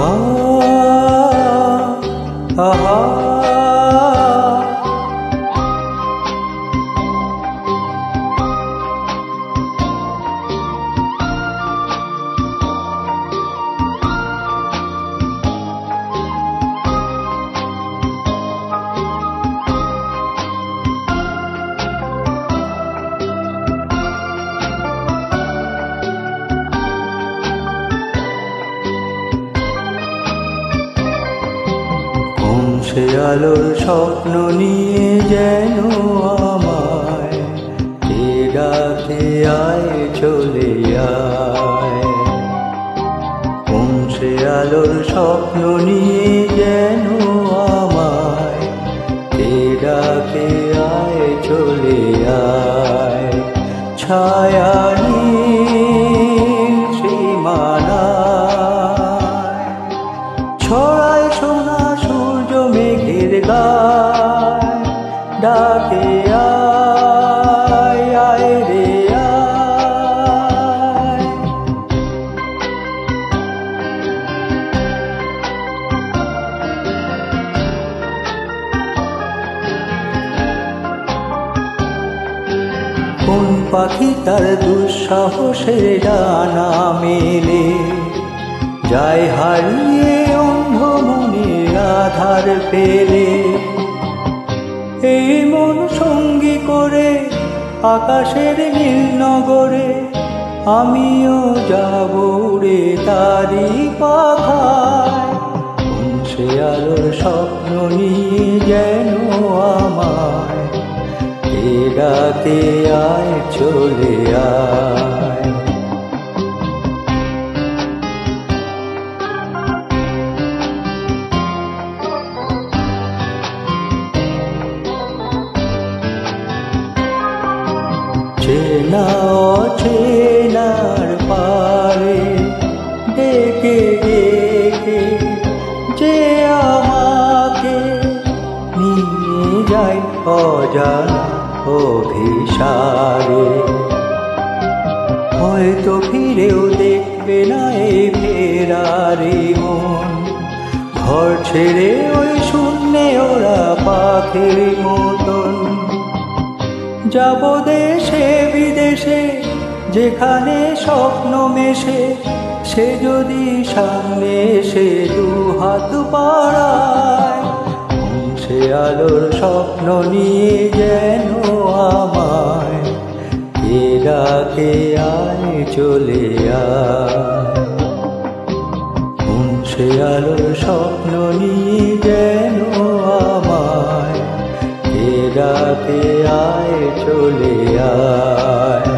আহা আহা সে আলোর স্বপ্ন নিয়ে যেন আমায় কে ডাকে আয় চলে আয়। কোন সে আলোর স্বপ্ন নিয়ে যেন আমায় কে ডাকে আয় চলে আয়। ছায়া নীল সীমানায় ছড়ায় সোনা সূর্য মেঘের গায় ডাকে আয় আয় রে আয়। কোন পাখি তার দুঃসাহসের ডানা মেলে যায় হারিয়ে অন্ধ মনের আধার পেলে। এই মন সঙ্গী করে আকাশের নীল নগরে আমিও যাব রে তারি পাখায়। কোন সে আলোর স্বপ্ন নিয়ে যেন আমায় কে ডাকে আয় চলে আয়। চেনা অচেনার পারে ডেকে ডেকে যে আমাকে নিয়ে যায় অজানা অভিসারে। হয়তো ফিরেও দেখবে না এই ফেরারি মন, ঘর ছেড়ে ওই শূন্যে ওরা পাখির মতন। যাব দেশে বিদেশে যেখানে স্বপ্ন মেশে, সে যদি সামনে এসে দু হাত বাড়ায়। সে আলোর স্বপ্ন নিয়ে যেন আমায় কে ডাকে আয় চলে আয়। সে আলোর স্বপ্ন নিয়ে যেন আমায় কে ডাকে আয় চলে আয়।